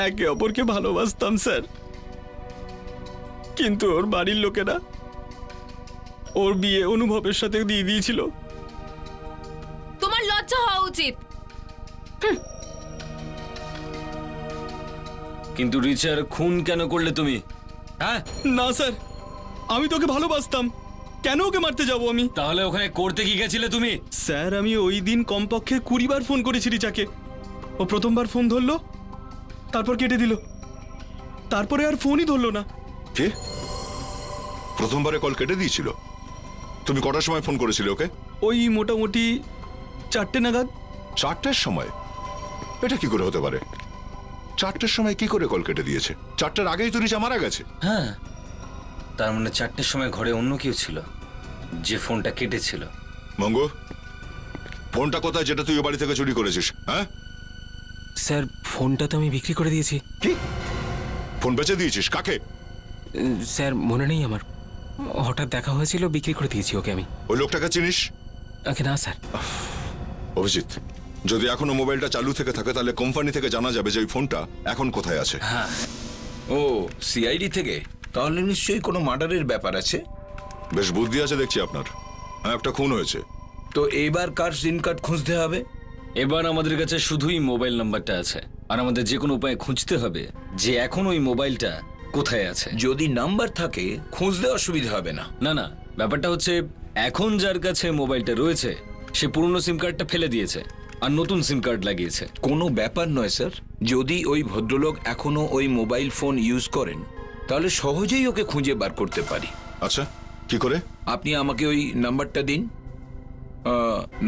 একে অপরকে ভালোবাসতাম স্যার, কিন্তু ওর বাড়ির লোকেরা ওর বিয়ে অনুভবের সাথে দিয়ে দিয়েছিল। তোমার লজ্জা হওয়া উচিত। কিন্তু রিচার খুন কেন করলে তুমি? হ্যাঁ, না স্যার, আমি তোকে ভালোবাসতাম, কেন ওকে মারতে যাব আমি? তাহলে ওখানে করতে কি গেছিলে তুমি? স্যার, আমি ওই দিন কমপক্ষে 20 বার ফোন করেছি রিচাকে। ও প্রথমবার ফোন ধরলো, তারপর কেটে দিল, তারপরে আর ফোনই ধরলো না। কে প্রথমবারে কল কেটে দিয়েছিল? তুমি কটার সময় ফোন করেছিলে ওকে? ওই মোটামুটি 4টে নাগাদ। 4টের সময়? এটা কি করে হতে পারে? 4টের সময় কি করে কল কেটে দিয়েছে? 4টের আগেই তো রিচা মারা গেছে। হ্যাঁ, তার মানে 4টের সময় ঘরে অন্য কেউ ছিল যে ফোনটা কেটেছিল। মঙ্গু, ফোনটা কোথায় যেটা তুই ও বাড়ি থেকে চুরি করেছিস? হ্যাঁ স্যার, ফোনটা তো আমি বিক্রি করে দিয়েছি। কি? ফোন বেচে দিয়েছিস? কাকে? স্যার মনে নেই আমার, হঠাৎ দেখা হয়েছিল, বিক্রি করে দিয়েছি ওকে আমি। ওই লোকটাকে চিনিস? আগে না স্যার। অভিজিৎ, যদি এখনো মোবাইলটা চালু থেকে থাকে তাহলে কোম্পানি থেকে জানা যাবে যে ওই ফোনটা এখন কোথায় আছে। হ্যাঁ, ও সিআইডি থেকে? তাহলে নিশ্চয়ই কোনো মার্ডারের ব্যাপার আছে। বেশ বুদ্ধি আছে দেখছি আপনার। হ্যাঁ, একটা খুন হয়েছে। তো এবার কার সিম কার্ড খুঁজতে হবে? এবার আমাদের কাছে শুধুই মোবাইল নাম্বারটা আছে, আর আমাদের যে কোনো উপায়ে খুঁজতে হবে যে এখন ওই মোবাইলটা কোথায় আছে। যদি নাম্বার থাকে খুঁজতে অসুবিধা হবে না। না না, ব্যাপারটা হচ্ছে এখন যার কাছে মোবাইলটা রয়েছে সে পুরনো সিম কার্ডটা ফেলে দিয়েছে আর নতুন সিম কার্ড লাগিয়েছে। কোনো ব্যাপার নয় স্যার, যদি ওই ভদ্রলোক এখনো ওই মোবাইল ফোন ইউজ করেন তাহলে সহজেই ওকে খুঁজে বার করতে পারি। আচ্ছা, কি করে? আপনি আমাকে ওই নাম্বারটা দিন।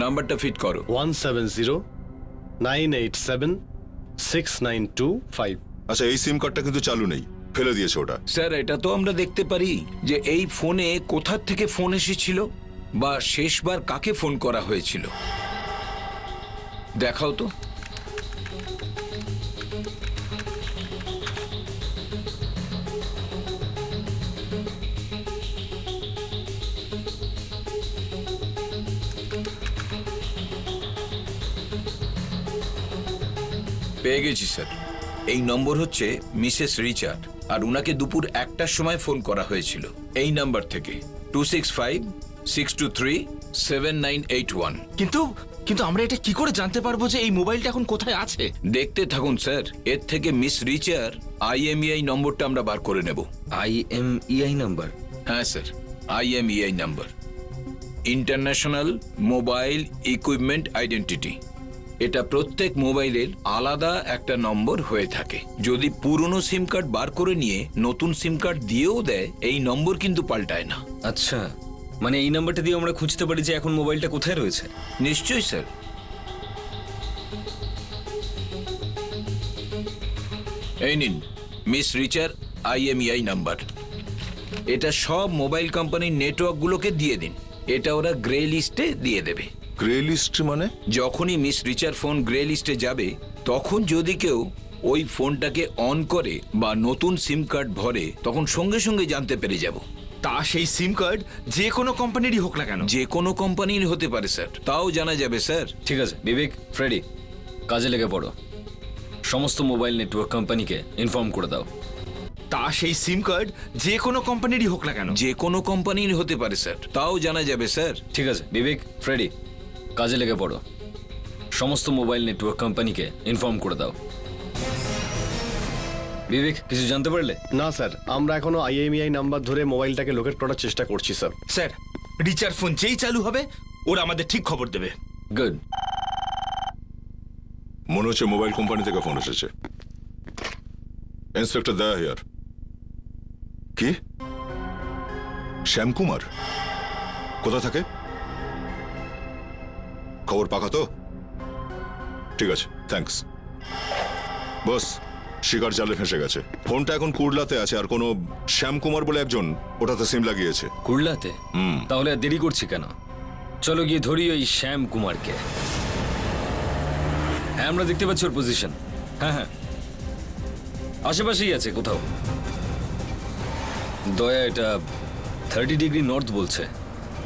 নাম্বারটা ফিট করো। 1709876925। আচ্ছা, এই সিম কার্ডটা কিন্তু চালু নেই, ফেলে দিয়েছে ওটা। স্যার, এটা তো আমরা দেখতে পারি যে এই ফোনে কোথা থেকে ফোন এসেছিল বা শেষবার কাকে ফোন করা হয়েছিল। দেখাও তো। পেয়ে গেছি স্যার। এই নম্বর হচ্ছে মিসেস রিচার্ড, আর উনাকে দুপুর 1টার সময় ফোন করা হয়েছিল এই নাম্বার থেকে 2656237981। কিন্তু কিন্তু আমরা এটা কি করে জানতে পারবো যে এই মোবাইলটা এখন কোথায় আছে? দেখতে থাকুন স্যার, এর থেকে মিস রিচার IMEI নম্বরটা আমরা বার করে নেব। IMEI number? হ্যাঁ sir, IMEI number, international mobile equipment identity. এটা প্রত্যেক মোবাইলের আলাদা একটা নম্বর হয়ে থাকে। যদি পুরনো সিম কার্ড বার করে নিয়ে নতুন সিম কার্ড দিয়েও দেয়, এই নম্বর কিন্তু পাল্টায় না। আচ্ছা, মানে এই নাম্বারটা দিয়ে আমরা খুঁজতে পারি যে এখন মোবাইলটা কোথায় রয়েছে? নিশ্চয়ই স্যার। এই নিন মিস রিচার IMEI নাম্বার। এটা সব মোবাইল কোম্পানির নেটওয়ার্কগুলোকে দিয়ে দিন, এটা ওরা গ্রে লিস্টে দিয়ে দেবে। গ্রে লিস্ট মানে? যখনই মিস রিচার ফোন গ্রে লিস্টে যাবে তখন যদি কেউ ওই ফোনটাকে অন করে বা নতুন সিম কার্ড ভরে তখন সঙ্গে সঙ্গে জানতে পেরে যাব। তা সেই সিম কার্ড যে কোনো কোম্পানিরই হোক না কেন? যে কোনো কোম্পানির হতে পারে স্যার, তাও জানা যাবে স্যার। ঠিক আছে বিবেক, ফ্রেডি, কাজে লেগে পড়ো। সমস্ত মোবাইল নেটওয়ার্ক কোম্পানিকে ইনফর্ম করে দাও। তা সেই সিম কার্ড যে কোনো কোম্পানিরই হোক না কেন? যে কোনো কোম্পানির হতে পারে স্যার, তাও জানা যাবে স্যার। ঠিক আছে বিবেক, ফ্রেডি, কাজে লেগে পড়ো। সমস্ত মোবাইল নেটওয়ার্ক কোম্পানিকে ইনফর্ম করে দাও। বিবেক, কিছু জানতে পারলে? না স্যার, আমরা এখনো IMEI নাম্বার ধরে মোবাইলটাকে লোকেট করার চেষ্টা করছি স্যার। স্যার, রিচার ফোন যেই চালু হবে ওরা আমাদের ঠিক খবর দেবে। গুড। মনে হচ্ছে মোবাইল কোম্পানি থেকে ফোন এসেছে। ইন্সপেক্টর দয়া হিয়ার। কি? শ্যামকুমার কোথা থাকে? খবর পাকা তো? ঠিক আছে, থ্যাঙ্কস। বস, শিকার জালে ফেঁসে গেছে। ফোনটা এখন কুড়লাতে আছে, আর কোনো শ্যামকুমার বলে একজন ওটাতে সিম লাগিয়েছে। কুড়লাতে? তাহলে আর দেরি করছি কেন? চলো গিয়ে ধরি ওই শ্যাম কুমারকে। হ্যাঁ, আমরা দেখতে পাচ্ছি ওর পজিশন। হ্যাঁ হ্যাঁ, আশেপাশেই আছে কোথাও। দয়া, এটা 30 ডিগ্রি নর্থ বলছে।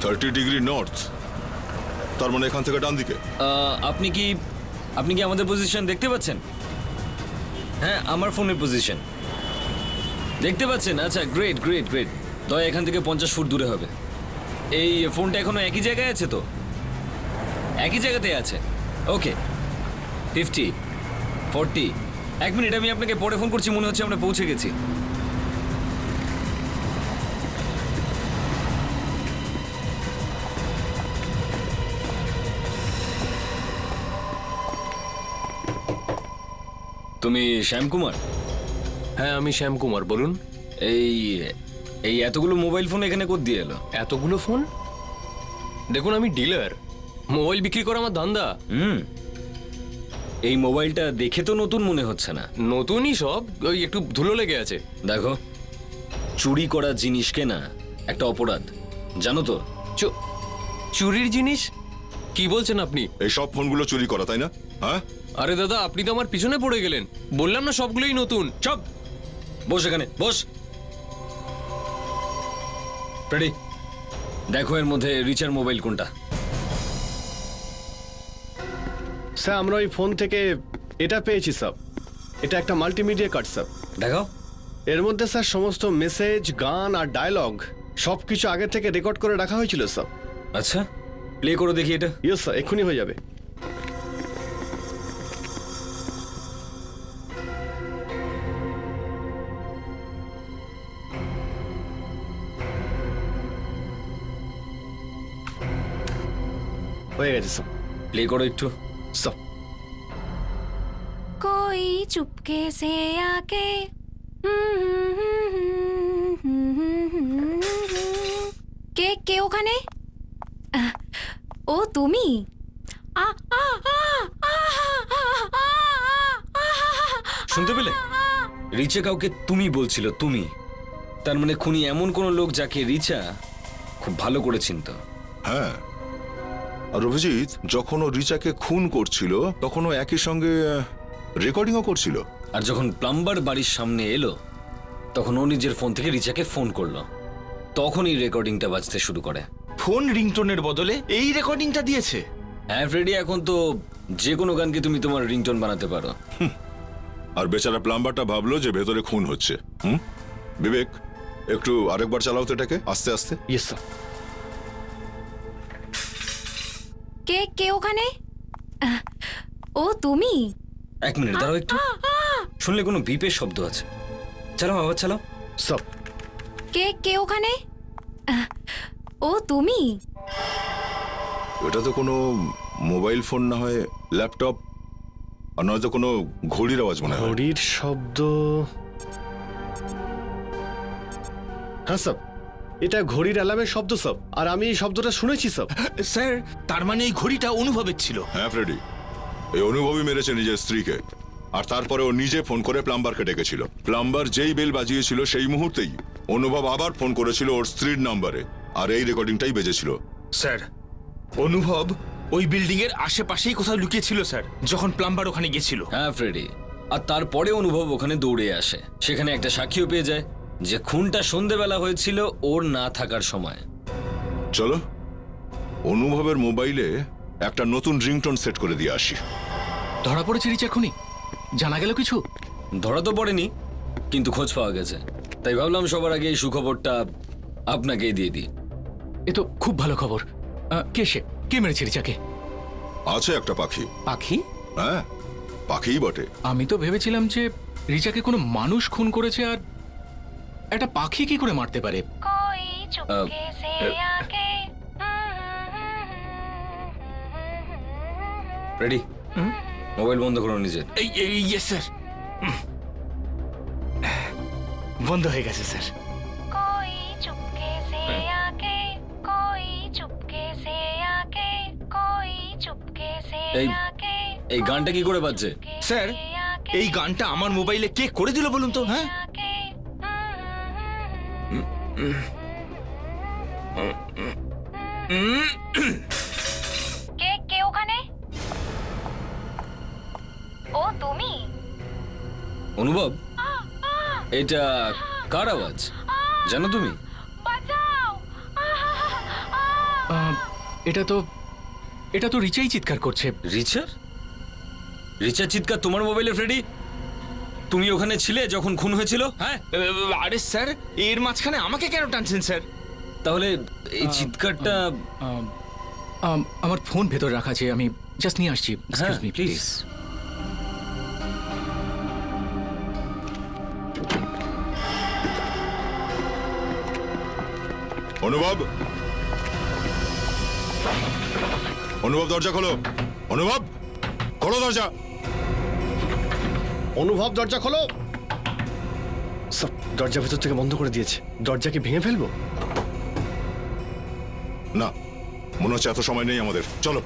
30 ডিগ্রি নর্থ? তার মানে এখান থেকে ডান দিকে। আপনি কি আমাদের পজিশন দেখতে পাচ্ছেন? হ্যাঁ, আমার ফোনের পজিশন দেখতে পাচ্ছেন? আচ্ছা, গ্রেট গ্রেট গ্রেট। দয়া, এখান থেকে 50 ফুট দূরে হবে। এই ফোনটা এখনো একই জায়গায় আছে তো? একই জায়গাতে আছে। ওকে, 50, 40। 1 মিনিট, আমি আপনাকে পরে ফোন করছি। মনে হচ্ছে আমরা পৌঁছে গেছি। তুমি শ্যামকুমার? হ্যাঁ, আমি শ্যামকুমার, বলুন। এই এতগুলো মোবাইল ফোন এখানে কোথা দিয়ে এলো? এতগুলো ফোন? দেখুন, আমি ডিলার, মোবাইল বিক্রি করা আমার ধান্দা। এই মোবাইলটা দেখে তো নতুন মনে হচ্ছে না। নতুনই সব, ওই একটু ধুলো লেগে আছে। দেখো, চুরি করা জিনিস কেনা একটা অপরাধ, জানো তো? চুরির জিনিস? কি বলছেন আপনি? এই সব ফোনগুলো চুরি করা, তাই না? হ্যাঁ। আরে দাদা, আপনি তো আমার পিছনে পড়ে গেলেন। বললাম না সবগুলোই নতুন। চপ, বস এখানে, বস। ফ্রেডি, দেখো এর মধ্যে রিচার মোবাইল কোনটা। স্যার, আমরা ওই ফোন থেকে এটা পেয়েছি স্যার। এটা একটা মাল্টিমিডিয়া কার্ড স্যার। দেখাও। এর মধ্যে স্যার সমস্ত মেসেজ, গান আর ডায়লগ সবকিছু আগে থেকে রেকর্ড করে রাখা হয়েছিল স্যার। আচ্ছা, প্লে করে দেখি এটা। ইয়েস স্যার, এক্ষুনি হয়ে যাবে। হয়ে গেছে স্যার। প্লে করো একটু। স্যার, कोई चुपके से आके কে ওখানে? ও তুমি? শুনতে পেলে? রিচা কাউকে তুমি বলছিল, তুমি। তার মানে খুনি এমন কোন লোক যাকে রিচা খুব ভালো করে চিনত। হ্যাঁ, আর অভিজিৎ যখন ও রিচাকে খুন করছিল তখন ও একই সঙ্গে রেকর্ডিংও করছিল। আর যখন প্লাম্বার বাড়ির সামনে এলো তখন ও নিজের ফোন থেকে রিচাকে ফোন করলো। তখনই রেকর্ডিংটা বাজতে শুরু করে। ফোন রিংটোনের বদলে এই রেকর্ডিংটা দিয়েছে? হ্যাঁ ফ্রেডি, এখন তো যে কোনো গানকে তুমি তোমার রিংটোন বানাতে পারো। আর বেচারা প্লাম্বারটা ভাবলো যে ভেতরে খুন হচ্ছে। বিবেক, একটু আরেকবার চালাও তো এটাকে, আস্তে আস্তে। Yes sir. কে ওখানে? ও তুমি? 1 মিনিট দাঁড়াও একটু। শুনলে কোনো বিপের শব্দ আছে। চালাও, আবার চালাও। সব। কে ওখানে? ও তুমি? এটা তো কোনো মোবাইল ফোন না হয় ল্যাপটপ, আর নয়তো কোনো ঘড়ির আওয়াজ মনে হয়। ঘড়ির শব্দ? হ্যাঁ স্যার, এটা ঘড়ির অ্যালার্মের শব্দ স্যার। আর আমি এই শব্দটা শুনেছি স্যার। স্যার, তার মানে এই ঘড়িটা অনুভবের ছিল? হ্যাঁ ফ্রেডি, এই অনুভবই মেরেছে নিজের স্ত্রীকে। আর তারপরে ও নিজে ফোন করে প্লাম্বারকে ডেকেছিল। প্লাম্বার যেই বেল বাজিয়েছিল সেই মুহূর্তেই অনুভব আবার ফোন করেছিল ওর স্ত্রীর নাম্বারে, আর এই রেকর্ডিংটাই বেজেছিল। স্যার, অনুভব ওই বিল্ডিং এর আশেপাশেই কোথাও লুকিয়ে ছিল স্যার, যখন প্লাম্বার ওখানে গেছিল। হ্যাঁ ফ্রেডি, আর তারপরে অনুভব ওখানে দৌড়ে আসে। সেখানে একটা সাক্ষীও পেয়ে যায়। যে খুনটা সন্ধেবেলা হয়েছিল ওর না থাকার সময়। চলো অনুভবের মোবাইলে একটা নতুন রিংটোন সেট করে দিয়ে আসি। ধরা পড়েছে রিচা খুনি? জানা গেল কিছু? ধরা তো পড়েনি, কিন্তু খোঁজ পাওয়া গেছে। তাই ভাবলাম সবার আগে এই সুখবরটা আপনাকেই দিয়ে দিই। এ তো খুব ভালো খবর। কে সে? কে মেরেছে রিচাকে? আছে একটা পাখি। পাখি? হ্যাঁ, পাখিই বটে। আমি তো ভেবেছিলাম যে রিচাকে কোনো মানুষ খুন করেছে, আর একটা পাখি কি করে মারতে পারে? রেডি? মোবাইল বন্ধ করুন নিজের। Yes sir. বন্ধ হয়ে গেছে স্যার। এই গানটা কি করে বাজছে? স্যার, এই গানটা আমার মোবাইলে কে করে দিল বলুন তো? হ্যাঁ, কে ওখানে? ও তুমি? অনুভব, এটা কার আওয়াজ জানো তুমি? এটা তো রিচাই চিৎকার করছে। রিচার? রিচার চিৎকার তোমার মোবাইলে? ফ্রেডি, তুমি ওখানে ছিলে যখন খুন হয়েছিল? হ্যাঁ। আরে স্যার, এর মাঝখানে আমাকে কেন টানছেন স্যার? তাহলে এই চিৎকারটা? আমার ফোন ভেতর রাখা আছে, আমি জাস্ট নিয়ে আসছি। Excuse me please. অনুভব, অনুভব দরজা খোলো। অনুভব, খোলো দরজা। অনুভব দরজা খোলো। সব দরজা ভেতর থেকে বন্ধ করে দিয়েছে। দরজা কি ভেঙে ফেলবো? না, মনে হচ্ছে এত সময় নেই আমাদের। চলো।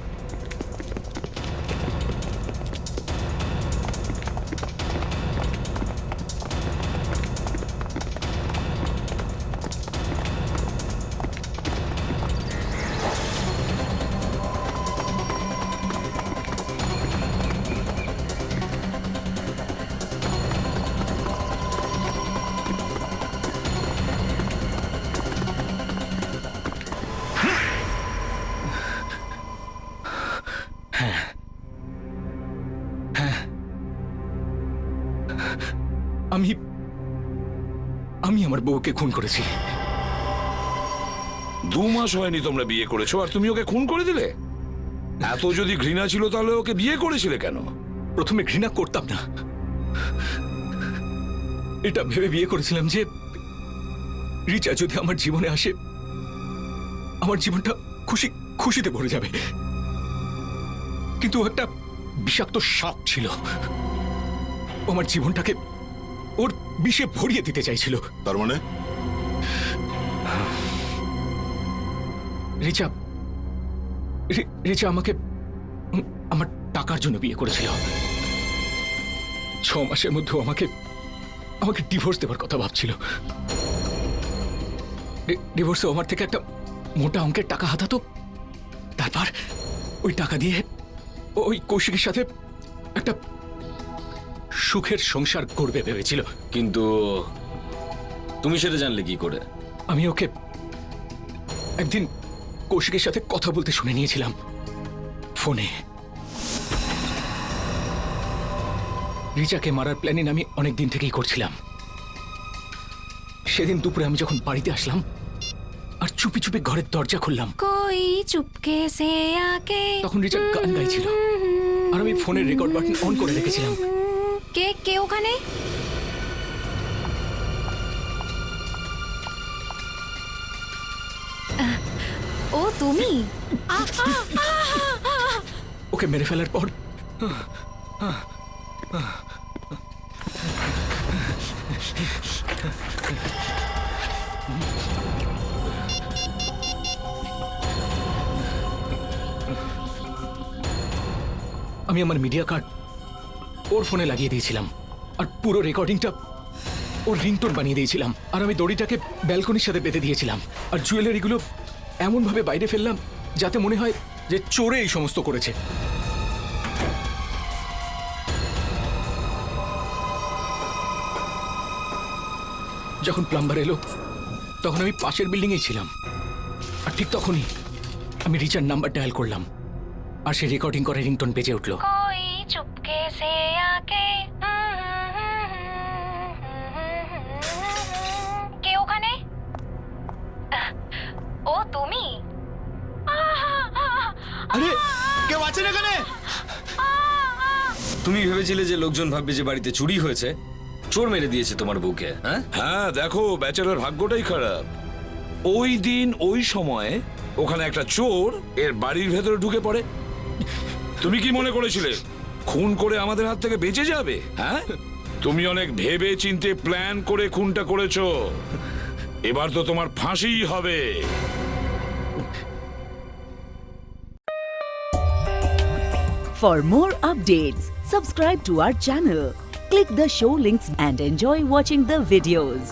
আমি আমার বউকে খুন করেছি। 2 মাস হয়নি তোমরা বিয়ে করেছো, আর তুমি ওকে খুন করে দিলে? এত যদি ঘৃণা ছিল তাহলে ওকে বিয়ে করেছিলে কেন? প্রথমে ঘৃণা করতাম না, এটা ভেবে বিয়ে করেছিলাম যে রিচা যদি আমার জীবনে আসে, আমার জীবনটা খুশিতে ভরে যাবে। কিন্তু একটা বিষাক্ত সাপ ছিল, আমার জীবনটাকে ওর বিষে ভরিয়ে দিতে চাইছিল। তার মানে? রিচা আমাকে আমার টাকার জন্য বিয়ে করেছিল। 6 মাসের মধ্যে আমাকে ডিভোর্স দেওয়ার কথা ভাবছিল। ডিভোর্সে আমার থেকে একটা মোটা অঙ্কের টাকা হাতাতো, তারপর ওই টাকা দিয়ে ওই কৌশিকের সাথে একটা সুখের সংসার করবে ভেবেছিল। কিন্তু তুমি সেটা জানলে কি করে? আমি ওকে একদিন কৌশিকের সাথে কথা বলতে শুনে নিয়েছিলাম ফোনে। রিচাকে মারার প্ল্যানিং আমি অনেক দিন থেকেই করছিলাম। সেদিন দুপুরে আমি যখন বাড়িতে আসলাম আর চুপি চুপি ঘরের দরজা খুললাম, কোই চুপকে সে আকে, তখন রিচা গান গাইছিল আর আমি ফোনের রেকর্ড বাটন অন করে রেখেছিলাম। কে ওখানে? ও তুমি? ওকে মেরে ফেলার পর আমি আমার মিডিয়া কার্ড ওর ফোনে লাগিয়ে দিয়েছিলাম আর পুরো রেকর্ডিংটা ওর রিংটোন বানিয়ে দিয়েছিলাম। আর আমি দড়িটাকে ব্যালকনির সাথে বেঁধে দিয়েছিলাম আর জুয়েলারিগুলো এমনভাবে বাইরে ফেললাম যাতে মনে হয় যে চোরে এই সমস্ত করেছে। যখন প্লাম্বার এলো তখন আমি পাশের বিল্ডিংয়েই ছিলাম, আর ঠিক তখনই আমি রিচার নাম্বার ডায়াল করলাম আর সে রেকর্ডিং করে রিংটোন বেজে উঠলো। কে ওখানে? ও তুমি? আরে কেউ আছেন এখানে? তুমি ভেবেছিলে যে লোকজন ভাববে যে বাড়িতে চুরি হয়েছে, চোর মেরে দিয়েছে তোমার বউকে, হ্যাঁ? হ্যাঁ দেখো, বেচারার ভাগ্যটাই খারাপ। ওই দিন ওই সময়ে ওখানে একটা চোর এর বাড়ির ভেতরে ঢুকে পড়ে। তুমি কি মনে করেছিলে খুন করে আমাদের হাত থেকে বেঁচে যাবে? হ্যাঁ, তুমি অনেক ভেবে চিন্তে প্ল্যান করে খুনটা করেছো। এবার তো তোমার ফাঁসিই হবে। For more updates, subscribe to our channel, click the show links and enjoy watching the videos.